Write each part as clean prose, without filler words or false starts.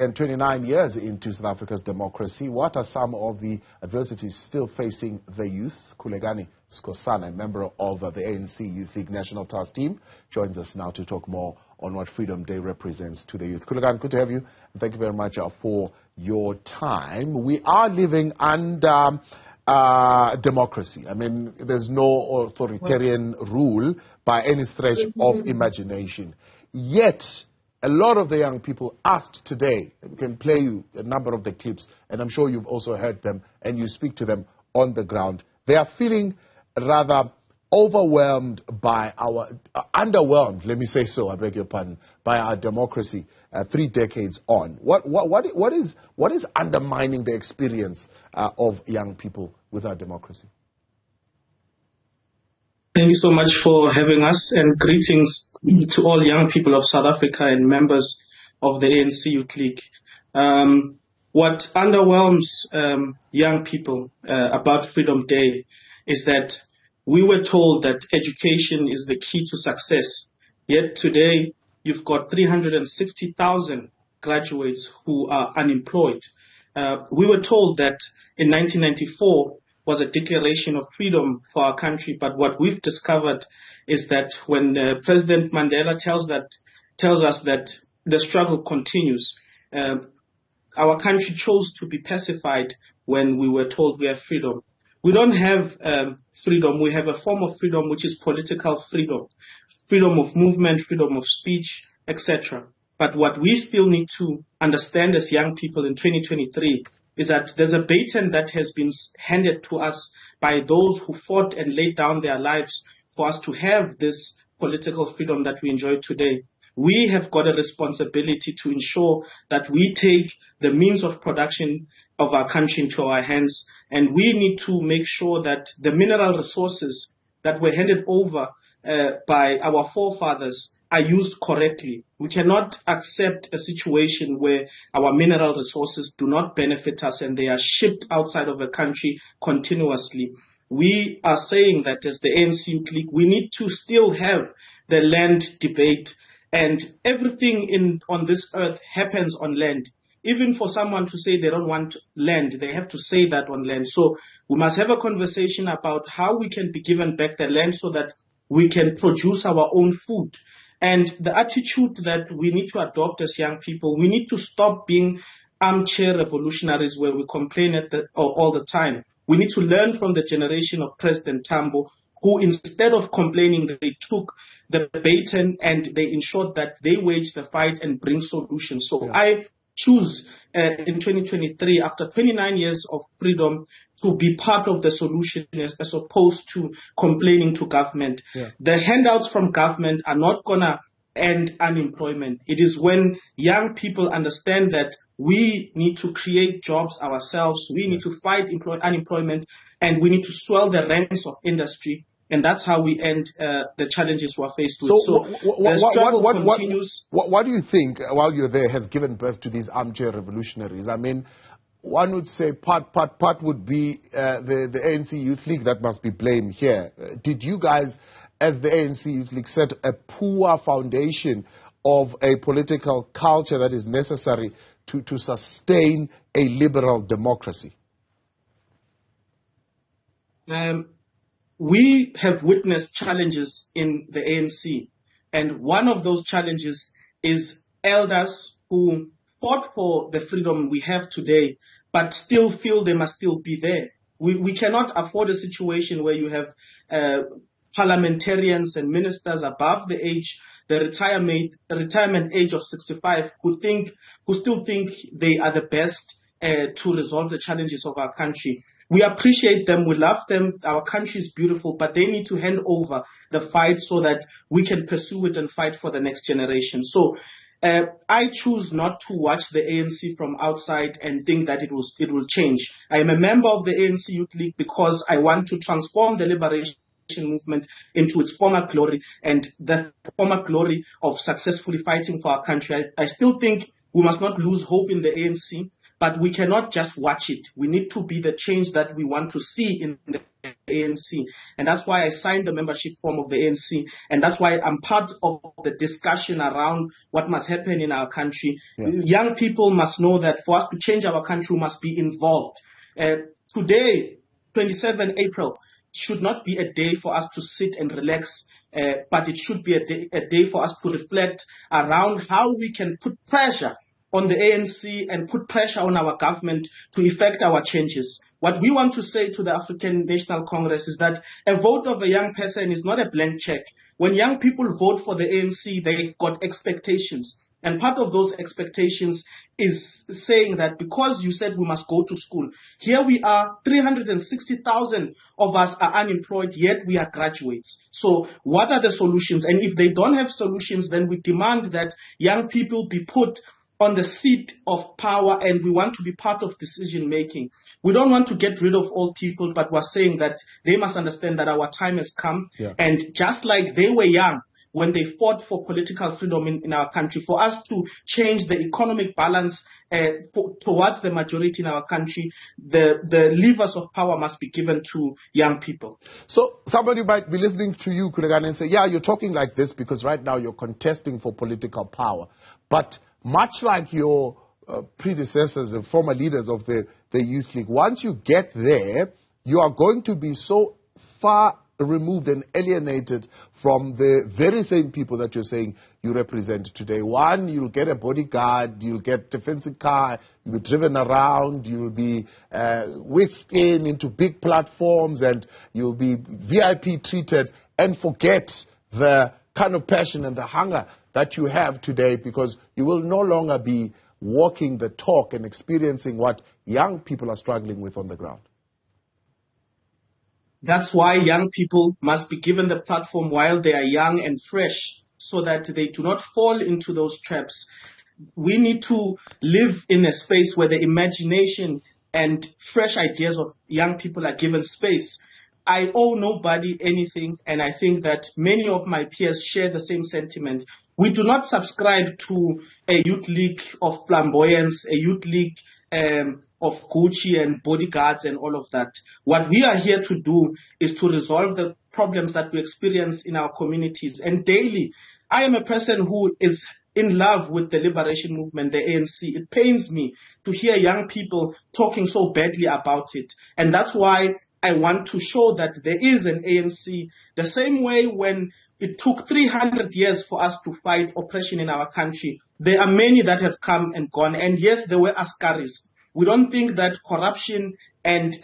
And 29 years into South Africa's democracy, what are some of the adversities still facing the youth? Khulekani Skosana, a member of the ANC Youth League National Task Team, joins us now to talk more on what Freedom Day represents to the youth. Khulekani, good to have you. And thank you very much for your time. We are living under democracy. I mean, there's no authoritarian rule by any stretch of imagination. Yet, a lot of the young people asked today, we can play you a number of the clips, and I'm sure you've also heard them, and you speak to them on the ground. They are feeling rather overwhelmed by our, underwhelmed, let me say so, I beg your pardon, by our democracy 3 decades on. What is undermining the experience of young people with our democracy? Thank you so much for having us, and greetings to all young people of South Africa and members of the ANC Youth League. What underwhelms young people about Freedom Day is that we were told that education is the key to success. Yet today, you've got 360,000 graduates who are unemployed. We were told that in 1994, was a declaration of freedom for our country, but what we've discovered is that when President Mandela tells us that the struggle continues, our country chose to be pacified when we were told we have freedom. We don't have freedom. We have a form of freedom which is political freedom, freedom of movement, freedom of speech, etc. But what we still need to understand as young people in 2023 is that there's a baton that has been handed to us by those who fought and laid down their lives for us to have this political freedom that we enjoy today. We have got a responsibility to ensure that we take the means of production of our country into our hands, and we need to make sure that the mineral resources that were handed over by our forefathers are used correctly. We cannot accept a situation where our mineral resources do not benefit us and they are shipped outside of the country continuously. We are saying that as the ANC Youth League, we need to still have the land debate, and everything on this earth happens on land. Even for someone to say they don't want land, they have to say that on land. So we must have a conversation about how we can be given back the land so that we can produce our own food. And the attitude that we need to adopt as young people, we need to stop being armchair revolutionaries where we complain all the time. We need to learn from the generation of President Tambo, who instead of complaining, they took the baton and they ensured that they waged the fight and bring solutions. So yeah. I choose in 2023, after 29 years of freedom, to be part of the solution as opposed to complaining to government. Yeah. The handouts from government are not going to end unemployment. It is when young people understand that we need to create jobs ourselves, we need to fight unemployment, and we need to swell the ranks of industry. And that's how we end the challenges we're faced with. So the struggle continues. What do you think, while you're there, has given birth to these armchair revolutionaries? I mean, one would say part would be the ANC Youth League that must be blamed here. Did you guys, as the ANC Youth League, set a poor foundation of a political culture that is necessary to sustain a liberal democracy? We have witnessed challenges in the ANC, and one of those challenges is elders who fought for the freedom we have today, but still feel they must still be there. We cannot afford a situation where you have parliamentarians and ministers above the retirement age of 65 who still think they are the best to resolve the challenges of our country. We appreciate them, we love them, our country is beautiful, but they need to hand over the fight so that we can pursue it and fight for the next generation. So I choose not to watch the ANC from outside and think that it will change. I am a member of the ANC Youth League because I want to transform the liberation movement into its former glory, and the former glory of successfully fighting for our country. I still think we must not lose hope in the ANC, but we cannot just watch it. We need to be the change that we want to see in the ANC. And that's why I signed the membership form of the ANC. And that's why I'm part of the discussion around what must happen in our country. Yeah. Young people must know that for us to change our country, we must be involved. Today, 27 April, should not be a day for us to sit and relax, but it should be a day for us to reflect around how we can put pressure on the ANC and put pressure on our government to effect our changes. What we want to say to the African National Congress is that a vote of a young person is not a blank check. When young people vote for the ANC, they got expectations. And part of those expectations is saying that because you said we must go to school, here we are, 360,000 of us are unemployed, yet we are graduates. So what are the solutions? And if they don't have solutions, then we demand that young people be put on the seat of power, and we want to be part of decision making. We don't want to get rid of old people, but we're saying that they must understand that our time has come. Yeah. And just like they were young when they fought for political freedom in our country, for us to change the economic balance towards the majority in our country, the levers of power must be given to young people. So somebody might be listening to you, Khulekani, and say, yeah, you're talking like this because right now you're contesting for political power. But much like your predecessors and former leaders of the Youth League, once you get there, you are going to be so far removed and alienated from the very same people that you're saying you represent today. One, you'll get a bodyguard, you'll get a defensive car, you'll be driven around, you'll be whisked into big platforms, and you'll be VIP treated, and forget the kind of passion and the hunger that you have today, because you will no longer be walking the talk and experiencing what young people are struggling with on the ground. That's why young people must be given the platform while they are young and fresh, so that they do not fall into those traps. We need to live in a space where the imagination and fresh ideas of young people are given space. I owe nobody anything, and I think that many of my peers share the same sentiment. We do not subscribe to a youth league of flamboyance, a youth league of Gucci and bodyguards and all of that. What we are here to do is to resolve the problems that we experience in our communities. And daily, I am a person who is in love with the liberation movement, the ANC. It pains me to hear young people talking so badly about it. And that's why I want to show that there is an ANC, the same way when it took 300 years for us to fight oppression in our country. There are many that have come and gone. And yes, there were askaris. We don't think that corruption and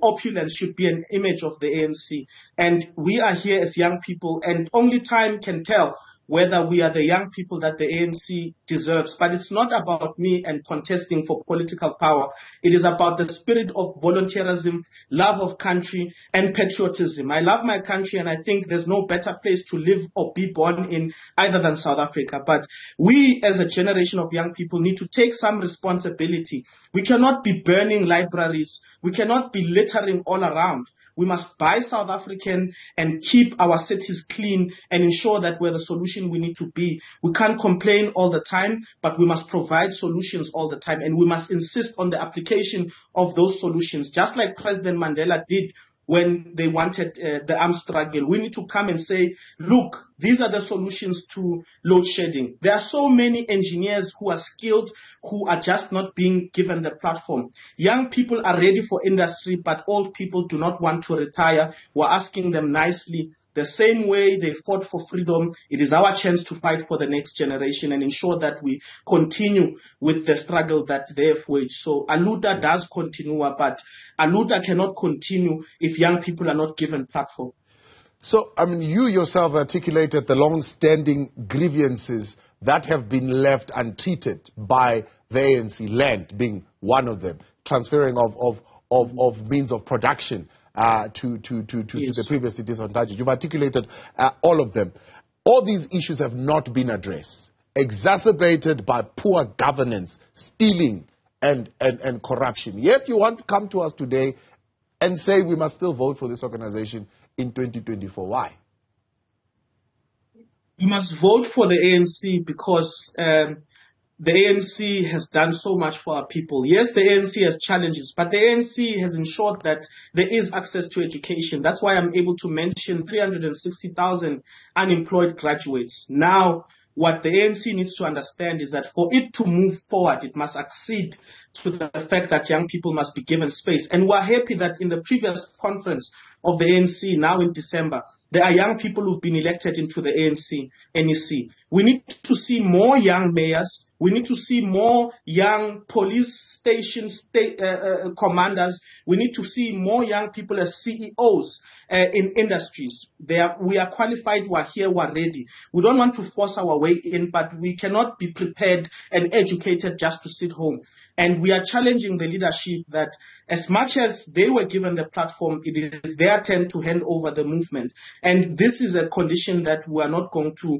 opulence should be an image of the ANC. And we are here as young people, and only time can tell whether we are the young people that the ANC deserves. But it's not about me and contesting for political power. It is about the spirit of volunteerism, love of country, and patriotism. I love my country, and I think there's no better place to live or be born in either than South Africa. But we, as a generation of young people, need to take some responsibility. We cannot be burning libraries. We cannot be littering all around. We must buy South African and keep our cities clean and ensure that we're the solution we need to be. We can't complain all the time, but we must provide solutions all the time, and we must insist on the application of those solutions, just like President Mandela did when they wanted the armed struggle. We need to come and say, look, these are the solutions to load shedding. There are so many engineers who are skilled, who are just not being given the platform. Young people are ready for industry, but old people do not want to retire. We're asking them nicely. The same way they fought for freedom, it is our chance to fight for the next generation and ensure that we continue with the struggle that they have waged. So Aluta does continue, but Aluta cannot continue if young people are not given platform. So, I mean, you yourself articulated the long-standing grievances that have been left untreated by the ANC, land being one of them, transferring of means of production to the previously disadvantaged. You've articulated all of them. All these issues have not been addressed, exacerbated by poor governance, stealing, and corruption. Yet you want to come to us today and say we must still vote for this organization in 2024. Why? We must vote for the ANC because the ANC has done so much for our people. Yes, the ANC has challenges, but the ANC has ensured that there is access to education. That's why I'm able to mention 360,000 unemployed graduates. Now, what the ANC needs to understand is that for it to move forward, it must accede to the fact that young people must be given space. And we're happy that in the previous conference of the ANC, now in December, there are young people who've been elected into the ANC NEC. We need to see more young mayors. We need to see more young police station commanders. We need to see more young people as CEOs in industries. We are qualified, we are here, we are ready. We don't want to force our way in, but we cannot be prepared and educated just to sit home. And we are challenging the leadership that as much as they were given the platform, it is their turn to hand over the movement. And this is a condition that we are not going to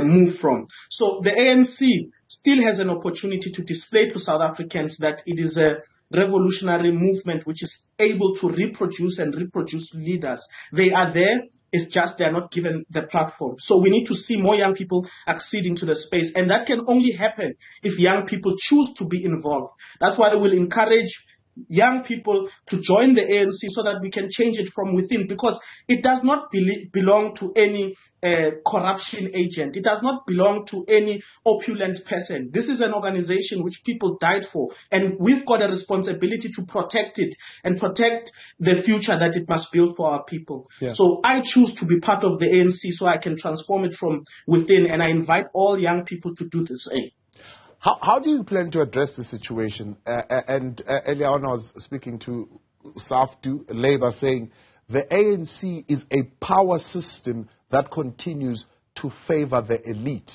move from. So the ANC still has an opportunity to display to South Africans that it is a revolutionary movement which is able to reproduce leaders. They are there. It's just they are not given the platform. So we need to see more young people acceding to the space. And that can only happen if young people choose to be involved. That's why I will encourage young people to join the ANC so that we can change it from within, because it does not belong to any corruption agent. It does not belong to any opulent person. This is an organization which people died for, and we've got a responsibility to protect it and protect the future that it must build for our people. Yeah. So I choose to be part of the ANC so I can transform it from within, and I invite all young people to do the same. How do you plan to address the situation? Earlier on I was speaking to SAFTU, Labour, saying the ANC is a power system that continues to favor the elite.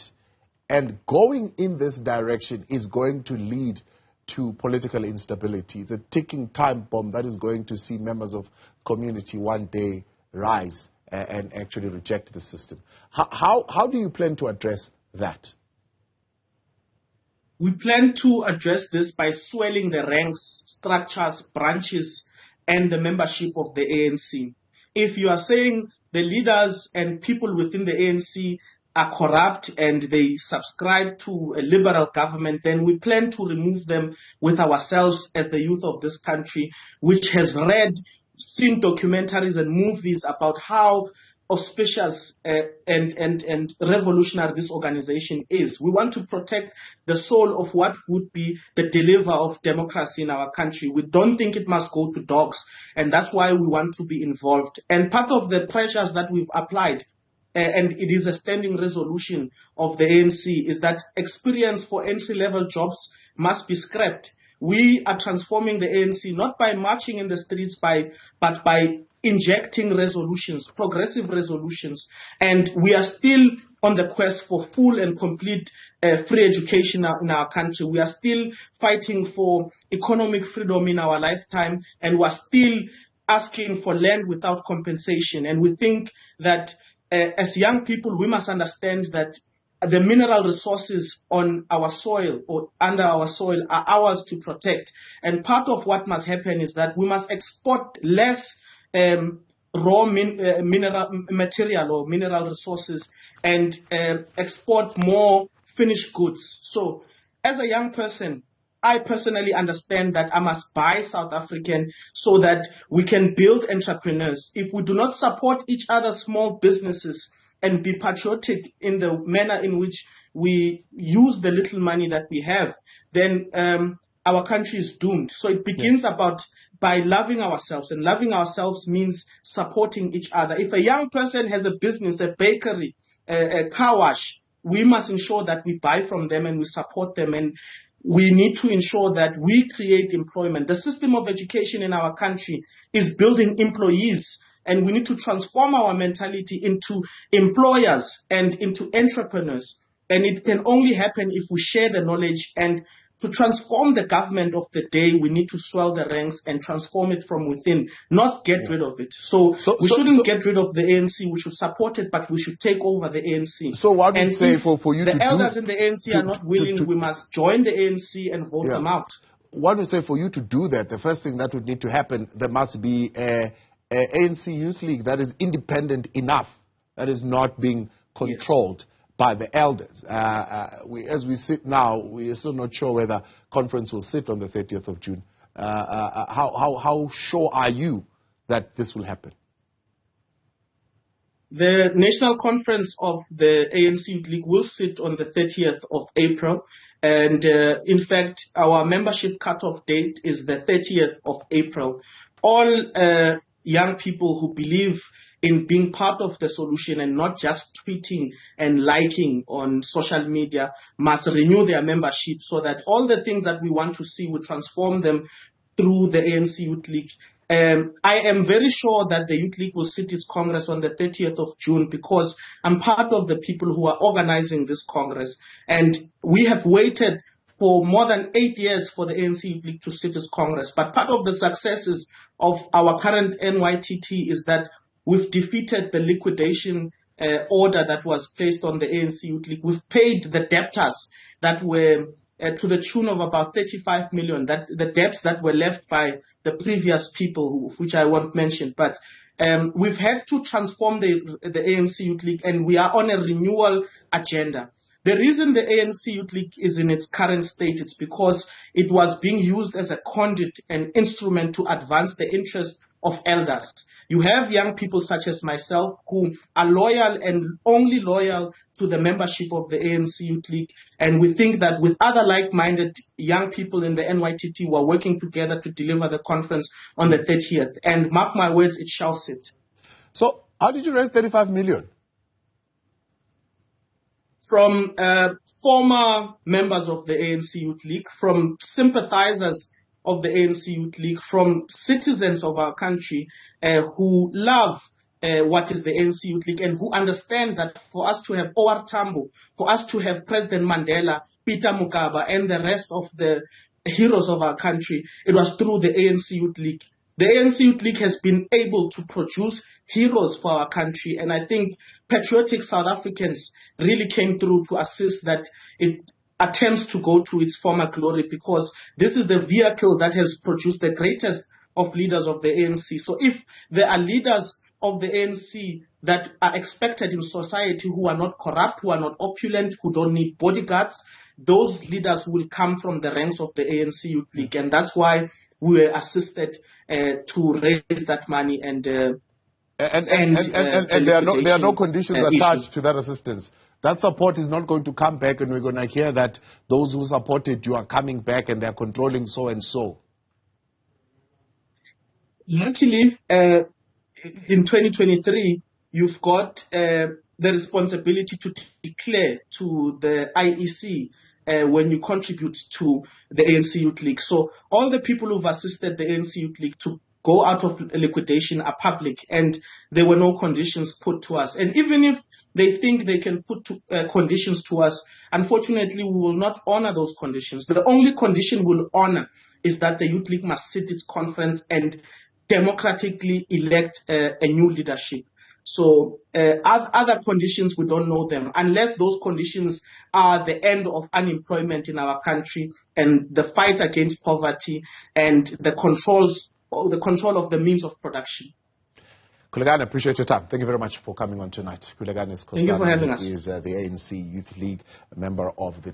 And going in this direction is going to lead to political instability. It's a ticking time bomb that is going to see members of community one day rise and actually reject the system. How do you plan to address that? We plan to address this by swelling the ranks, structures, branches, and the membership of the ANC. If you are saying the leaders and people within the ANC are corrupt and they subscribe to a liberal government, then we plan to remove them with ourselves as the youth of this country, which has seen documentaries and movies about how auspicious and revolutionary this organization is. We want to protect the soul of what would be the deliver of democracy in our country. We don't think it must go to dogs, and that's why we want to be involved. And part of the pressures that we've applied, and it is a standing resolution of the ANC, is that experience for entry-level jobs must be scrapped. We are transforming the ANC not by marching in the streets, but by injecting resolutions, progressive resolutions. And we are still on the quest for full and complete free education in our country. We are still fighting for economic freedom in our lifetime, and we are still asking for land without compensation. And we think that as young people, we must understand that the mineral resources on our soil or under our soil are ours to protect. And part of what must happen is that we must export less raw material or mineral resources and export more finished goods. So as a young person, I personally understand that I must buy South African so that we can build entrepreneurs. If we do not support each other's small businesses and be patriotic in the manner in which we use the little money that we have, then our country is doomed. So it begins by loving ourselves, and loving ourselves means supporting each other. If a young person has a business, a bakery, a car wash, we must ensure that we buy from them and we support them, and we need to ensure that we create employment. The system of education in our country is building employees, and we need to transform our mentality into employers and into entrepreneurs. And it can only happen if we share the knowledge. And to transform the government of the day, we need to swell the ranks and transform it from within, not get rid of it. So we shouldn't get rid of the ANC. We should support it, but we should take over the ANC. So what would you say for you to do? The elders in the ANC are not willing, we must join the ANC and vote them out. What would you say for you to do that? The first thing that would need to happen, there must be a ANC Youth League that is independent enough, that is not being controlled by the elders. As we sit now, we are still not sure whether conference will sit on the 30th of June. How sure are you that this will happen? The National Conference of the ANC Youth League will sit on the 30th of April. And in fact, our membership cutoff date is the 30th of April. All young people who believe in being part of the solution and not just tweeting and liking on social media must renew their membership so that all the things that we want to see will transform them through the ANC Youth League. I am very sure that the Youth League will sit its Congress on the 30th of June because I'm part of the people who are organizing this Congress. And we have waited for more than 8 years for the ANC Youth League to sit its Congress. But part of the successes of our current NYTT is that we've defeated the liquidation order that was placed on the ANC Youth League. We've paid the debtors that were to the tune of about 35 million, that the debts that were left by the previous people, which I won't mention. But we've had to transform the ANC Youth League, and we are on a renewal agenda. The reason the ANC Youth League is in its current state is because it was being used as a conduit and instrument to advance the interest of elders. You have young people such as myself who are loyal and only loyal to the membership of the ANC Youth League. And we think that with other like-minded young people in the NYTT, we're working together to deliver the conference on the 30th. And mark my words, it shall sit. So how did you raise 35 million? From former members of the ANC Youth League, from sympathizers of the ANC Youth League, from citizens of our country who love what is the ANC Youth League and who understand that for us to have O.R. Tambo, for us to have President Mandela, Peter Mokaba, and the rest of the heroes of our country, it was through the ANC Youth League. The ANC Youth League has been able to produce heroes for our country, and I think patriotic South Africans really came through to assist that it attempts to go to its former glory, because this is the vehicle that has produced the greatest of leaders of the ANC. So if there are leaders of the ANC that are expected in society who are not corrupt, who are not opulent, who don't need bodyguards, those leaders will come from the ranks of the ANC Youth League. And that's why we were assisted to raise that money and there are no conditions attached to that assistance. That support is not going to come back and we're going to hear that those who supported you are coming back and they're controlling so and so. Luckily, in 2023, you've got the responsibility to declare to the IEC when you contribute to the ANC Youth League. So all the people who've assisted the ANC Youth League to go out of liquidation are public, and there were no conditions put to us. And even if they think they can put conditions to us, unfortunately, we will not honor those conditions. The only condition we'll honor is that the Youth League must sit its conference and democratically elect a new leadership. So other conditions, we don't know them, unless those conditions are the end of unemployment in our country and the fight against poverty and the control of the means of production. Khulekani, I appreciate your time. Thank you very much for coming on tonight. Khulekani Skosana, Thank you for having us. Is the ANC Youth League, a member of the